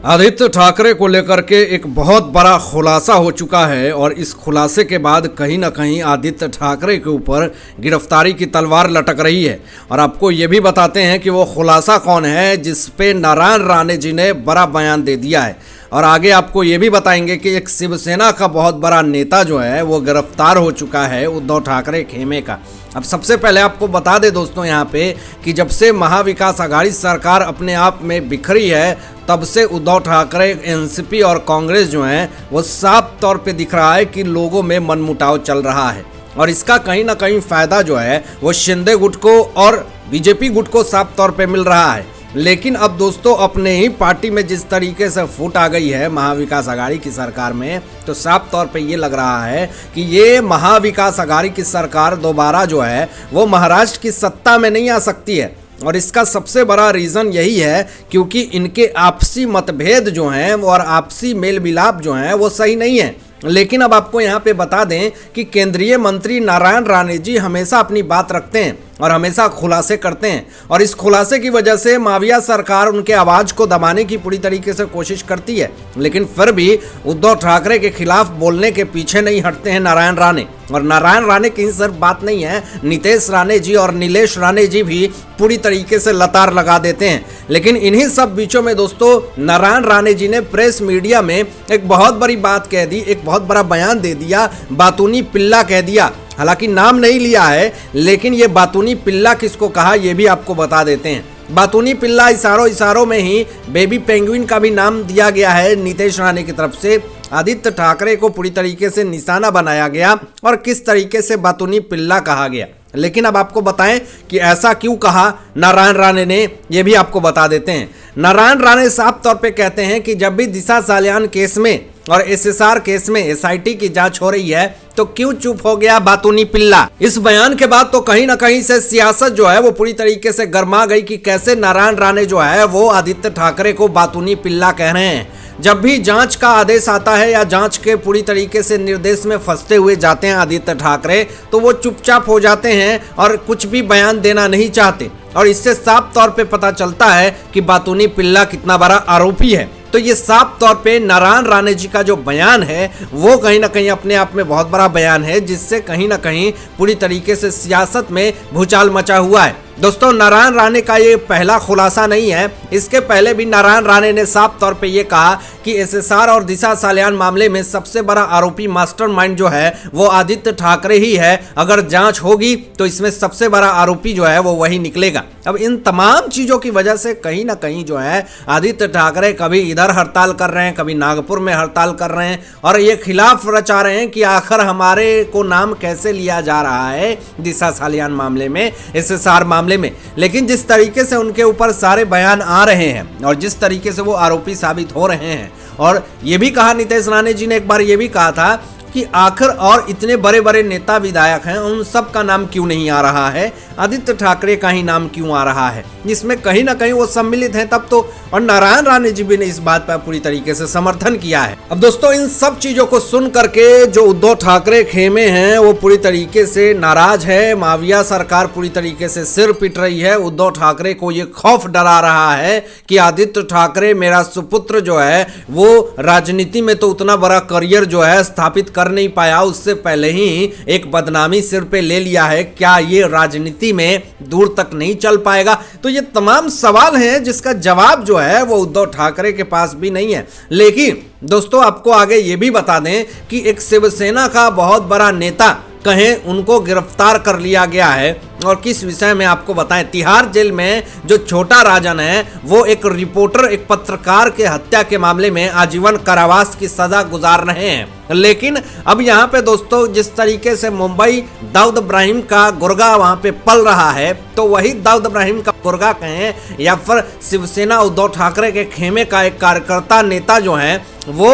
आदित्य ठाकरे को लेकर के एक बहुत बड़ा खुलासा हो चुका है और इस खुलासे के बाद कहीं ना कहीं आदित्य ठाकरे के ऊपर गिरफ्तारी की तलवार लटक रही है। और आपको ये भी बताते हैं कि वो खुलासा कौन है जिस पे नारायण राणे जी ने बड़ा बयान दे दिया है। और आगे आपको ये भी बताएंगे कि एक शिवसेना का बहुत बड़ा नेता जो है वो गिरफ्तार हो चुका है उद्धव ठाकरे खेमे का। अब सबसे पहले आपको बता दें दोस्तों यहाँ पे कि जब से महाविकास आघाड़ी सरकार अपने आप में बिखरी है तब से उद्धव ठाकरे, एनसीपी और कांग्रेस जो है वो साफ तौर पे दिख रहा है कि लोगों में मनमुटाव चल रहा है। और इसका कहीं ना कहीं फायदा जो है वो शिंदे गुट को और बीजेपी गुट को साफ तौर पे मिल रहा है। लेकिन अब दोस्तों अपने ही पार्टी में जिस तरीके से फूट आ गई है महाविकास आघाड़ी की सरकार में, तो साफ तौर पे ये लग रहा है कि ये महाविकास आघाड़ी की सरकार दोबारा जो है वो महाराष्ट्र की सत्ता में नहीं आ सकती है। और इसका सबसे बड़ा रीज़न यही है क्योंकि इनके आपसी मतभेद जो हैं और आपसी मेल मिलाप जो हैं वो सही नहीं है। लेकिन अब आपको यहाँ पे बता दें कि केंद्रीय मंत्री नारायण राणे जी हमेशा अपनी बात रखते हैं और हमेशा खुलासे करते हैं। और इस खुलासे की वजह से माविया सरकार उनके आवाज़ को दबाने की पूरी तरीके से कोशिश करती है, लेकिन फिर भी उद्धव ठाकरे के खिलाफ बोलने के पीछे नहीं हटते हैं नारायण राणे। और नारायण राणे की सिर्फ बात नहीं है, नीतेश राणे जी और नीलेश राणे जी भी पूरी तरीके से लतार लगा देते हैं। लेकिन इन्हीं सब बीचों में दोस्तों नारायण राणे जी ने प्रेस मीडिया में एक बहुत बड़ी बात कह दी, एक बहुत बड़ा बयान दे दिया, बातूनी पिल्ला कह दिया। हालांकि नाम नहीं लिया है, लेकिन ये बातूनी पिल्ला किसको कहा ये भी आपको बता देते हैं। बातूनी पिल्ला इशारों में ही बेबी पेंगुइन का भी नाम दिया गया है नीतीश राणे की तरफ से। आदित्य ठाकरे को पूरी तरीके से निशाना बनाया गया और किस तरीके से बातूनी पिल्ला कहा गया। लेकिन अब आपको बताएं कि ऐसा क्यों कहा नारायण राणे ने, ये भी आपको बता देते हैं। नारायण राणे साफ तौर पे कहते हैं कि जब भी दिशा सालियान केस में और एसएसआर केस में एसआईटी की जांच हो रही है तो क्यों चुप हो गया बातूनी पिल्ला। इस बयान के बाद तो कहीं ना कहीं से सियासत जो है वो पूरी तरीके से गर्मा गई कि कैसे नारायण राणे जो है वो आदित्य ठाकरे को बातूनी पिल्ला कह रहे हैं। जब भी जांच का आदेश आता है या जांच के पूरी तरीके से निर्देश में फंसते हुए जाते हैं आदित्य ठाकरे, तो वो चुपचाप हो जाते हैं और कुछ भी बयान देना नहीं चाहते। और इससे साफ तौर पे पता चलता है कि बातूनी पिल्ला कितना बड़ा आरोपी है। तो ये साफ तौर पे नारायण राणे जी का जो बयान है वो कहीं ना कहीं अपने आप में बहुत बड़ा बयान है, जिससे कहीं ना कहीं पूरी तरीके से सियासत में भूचाल मचा हुआ है। दोस्तों नारायण राणे का ये पहला खुलासा नहीं है, इसके पहले भी नारायण राणे ने साफ तौर पे ये कहा कि एसएसआर और दिशा सालियान मामले में सबसे बड़ा आरोपी मास्टरमाइंड जो है वो आदित्य ठाकरे ही है। अगर जांच होगी तो इसमें सबसे बड़ा आरोपी जो है वो वही निकलेगा। अब इन तमाम चीज़ों की वजह से कहीं ना कहीं जो है आदित्य ठाकरे कभी इधर हड़ताल कर रहे हैं, कभी नागपुर में हड़ताल कर रहे हैं और ये खिलाफ रचा रहे हैं कि आखिर हमारे को नाम कैसे लिया जा रहा है दिशा सालियान मामले में, एसएसआर मामले में। लेकिन जिस तरीके से उनके ऊपर सारे बयान आ रहे हैं और जिस तरीके से वो आरोपी साबित हो रहे हैं, और ये भी कहा नीतीश राणे जी ने एक बार ये भी कहा था कि आखिर और इतने बड़े बड़े नेता विधायक हैं उन सब का नाम क्यों नहीं आ रहा है, आदित्य ठाकरे का ही नाम क्यों आ रहा है। इसमें कहीं ना कहीं वो सम्मिलित हैं तब तो। और नारायण राणे जी भी ने इस बात पर पूरी तरीके से समर्थन किया है। अब दोस्तों इन सब चीजों को सुन करके जो उद्धव ठाकरे खेमे हैं वो पूरी तरीके से नाराज है। माविया सरकार पूरी तरीके से सिर पीट रही है। उद्धव ठाकरे को ये खौफ डरा रहा है कि आदित्य ठाकरे मेरा सुपुत्र जो है वो राजनीति में तो उतना बड़ा करियर जो है स्थापित कर नहीं पाया, उससे पहले ही एक बदनामी सिर पे ले लिया है, क्या ये राजनीति में दूर तक नहीं चल पाएगा। तो ये तमाम सवाल हैं जिसका जवाब जो है वो उद्धव ठाकरे के पास भी नहीं है। लेकिन दोस्तों आपको आगे ये भी बता दें कि एक शिवसेना का बहुत बड़ा नेता कहें उनको गिरफ्तार कर लिया गया है। और किस विषय में आपको बताएं, तिहाड़ जेल में जो छोटा राजन है वो एक रिपोर्टर, एक पत्रकार के हत्या के मामले में आजीवन कारावास की सजा गुजार रहे हैं। लेकिन अब यहाँ पे दोस्तों जिस तरीके से मुंबई दाऊद इब्राहिम का गुर्गा वहाँ पे पल रहा है, तो वही दाऊद इब्राहिम का गुर्गा कहें या फिर शिवसेना उद्धव ठाकरे के खेमे का एक कार्यकर्ता नेता जो है वो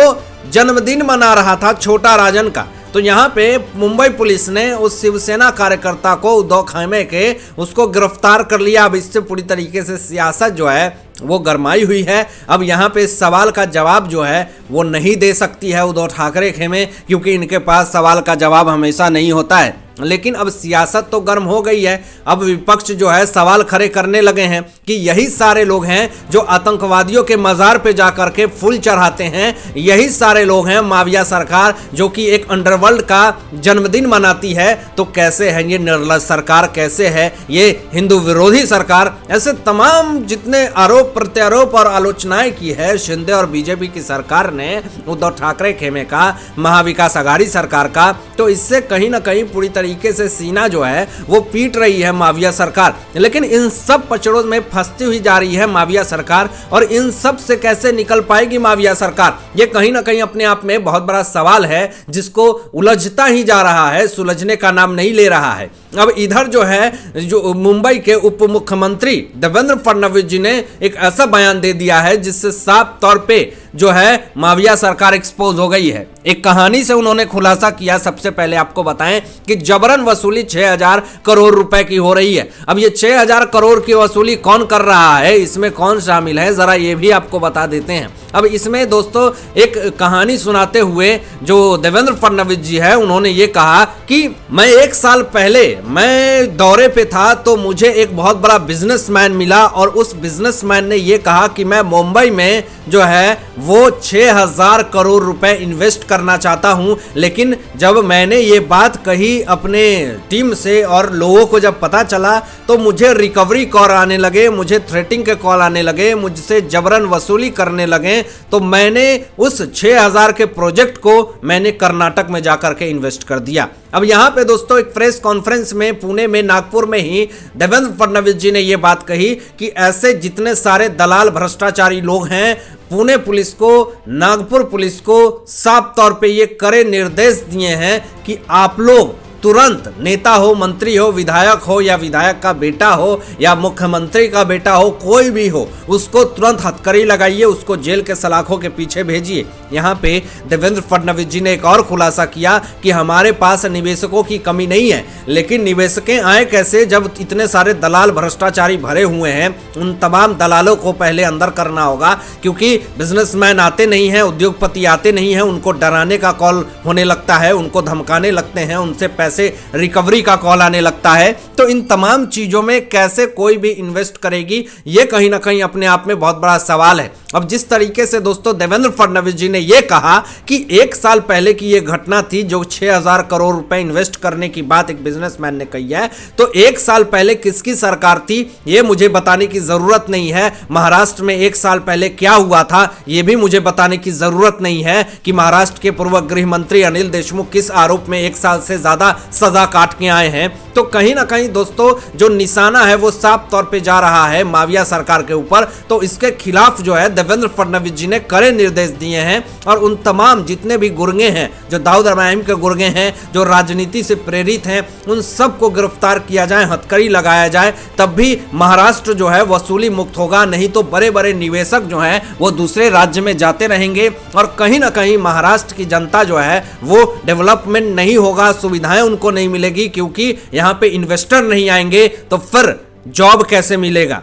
जन्मदिन मना रहा था छोटा राजन का। तो यहाँ पे मुंबई पुलिस ने उस शिवसेना कार्यकर्ता को उद्धव खेमे के उसको गिरफ्तार कर लिया। अब इससे पूरी तरीके से सियासत जो है वो गरमाई हुई है। अब यहाँ पे इस सवाल का जवाब जो है वो नहीं दे सकती है उद्धव ठाकरे खेमे, क्योंकि इनके पास सवाल का जवाब हमेशा नहीं होता है। लेकिन अब सियासत तो गर्म हो गई है। अब विपक्ष जो है सवाल खड़े करने लगे हैं कि यही सारे लोग हैं जो आतंकवादियों के मजार पे जाकर के फूल चढ़ाते हैं, यही सारे लोग हैं माफिया सरकार जो कि एक अंडरवर्ल्ड का जन्मदिन मनाती है। तो कैसे है ये निर्लज सरकार, कैसे है ये हिंदू विरोधी सरकार। ऐसे तमाम जितने आरोप प्रत्यारोप और आलोचनाएं की है शिंदे और बीजेपी की सरकार ने, उद्धव ठाकरे खेमे का, महाविकास आघाड़ी सरकार का, तो इससे कहीं ना कहीं पूरी तरीके से सीना जो है वो पीट रही है माफिया सरकार। लेकिन इन सब पचड़ों में फंसती हुई जा रही है माफिया सरकार, और इन सब से कैसे निकल पाएगी माफिया सरकार, ये कहीं ना कहीं अपने आप में बहुत बड़ा सवाल है जिसको उलझता ही जा रहा है, सुलझने का नाम नहीं ले रहा है। अब इधर जो है जो मुंबई के उप मुख्यमंत्री देवेंद्र फडणवीस जी ने एक ऐसा बयान दे दिया है जिससे साफ तौर पे जो है माफिया सरकार एक्सपोज हो गई है। एक कहानी से उन्होंने खुलासा किया। सबसे पहले आपको बताएं कि जबरन वसूली 6000 करोड़ रुपए की हो रही है। अब ये 6000 करोड़ की वसूली कौन कर रहा है, इसमें कौन शामिल है, जरा ये भी आपको बता देते हैं। अब इसमें दोस्तों एक कहानी सुनाते हुए जो देवेंद्र फडणवीस जी है उन्होंने ये कहा कि मैं 1 साल पहले मैं दौरे पे था तो मुझे एक बहुत बड़ा बिजनेसमैन मिला, और उस बिजनेसमैन ने ये कहा कि मैं मुंबई में जो है वो 6000 करोड़ रुपए इन्वेस्ट करना चाहता हूं। लेकिन जब मैंने ये बात कही अपने टीम से और लोगों को जब पता चला तो मुझे रिकवरी कॉल आने लगे, मुझे थ्रेटिंग के कॉल आने लगे, मुझसे जबरन वसूली करने लगे। तो मैंने उस 6000 के प्रोजेक्ट को मैंने कर्नाटक में जाकर के इन्वेस्ट कर दिया। अब यहां पे दोस्तों एक प्रेस कॉन्फ्रेंस में पुणे में, नागपुर में ही देवेंद्र फडणवीस जी ने यह बात कही कि ऐसे जितने सारे दलाल भ्रष्टाचारी लोग हैं, पुणे पुलिस को, नागपुर पुलिस को साफ तौर पे ये कड़े निर्देश दिए हैं कि आप लोग तुरंत, नेता हो, मंत्री हो, विधायक हो या विधायक का बेटा हो या मुख्यमंत्री का बेटा हो, कोई भी हो, उसको तुरंत हथकड़ी लगाइए, उसको जेल के सलाखों के पीछे भेजिए। यहाँ पे देवेंद्र फडणवीस जी ने एक और खुलासा किया कि हमारे पास निवेशकों की कमी नहीं है, लेकिन निवेशकें आए कैसे जब इतने सारे दलाल भ्रष्टाचारी भरे हुए हैं। उन तमाम दलालों को पहले अंदर करना होगा, क्योंकि बिजनेसमैन आते नहीं हैं, उद्योगपति आते नहीं हैं, उनको डराने का कॉल होने लगता है, उनको धमकाने लगते हैं, उनसे पैसे रिकवरी का कॉल आने लगता है। तो इन तमाम चीजों में कैसे कोई भी इन्वेस्ट करेगी, ये कहीं ना कहीं अपने आप में बहुत बड़ा सवाल है। अब जिस तरीके से दोस्तों देवेंद्र फडणवीस जी ने यह कहा कि 1 साल पहले की यह घटना थी जो 6000 करोड़ रुपए इन्वेस्ट करने की बात एक बिजनेसमैन ने कही है, तो 1 साल पहले किसकी सरकार थी यह मुझे बताने की जरूरत नहीं है। महाराष्ट्र में 1 साल पहले क्या हुआ था यह भी मुझे बताने की जरूरत नहीं है कि महाराष्ट्र के पूर्व गृह मंत्री अनिल देशमुख किस आरोप में 1 साल से ज्यादा सजा काट के आए हैं। तो कहीं ना कहीं दोस्तों जो निशाना है वो साफ तौर पे जा रहा है माफिया सरकार के ऊपर। तो इसके खिलाफ जो है देवेंद्र फडणवीस जी ने कड़े निर्देश दिए हैं, और उन तमाम जितने भी गुर्गे हैं, जो दाऊद इब्राहिम के गुर्गे हैं, जो राजनीति से प्रेरित हैं, उन सबको गिरफ्तार किया जाए, हथकड़ी लगाया जाए, तब भी महाराष्ट्र जो है वसूली मुक्त होगा। नहीं तो बड़े बड़े निवेशक जो हैं वो दूसरे राज्य में जाते रहेंगे, और कहीं ना कहीं महाराष्ट्र की जनता जो है वो डेवलपमेंट नहीं होगा, सुविधाएं उनको नहीं मिलेगी, क्योंकि यहाँ पे इन्वेस्टर नहीं आएंगे तो फिर जॉब कैसे मिलेगा।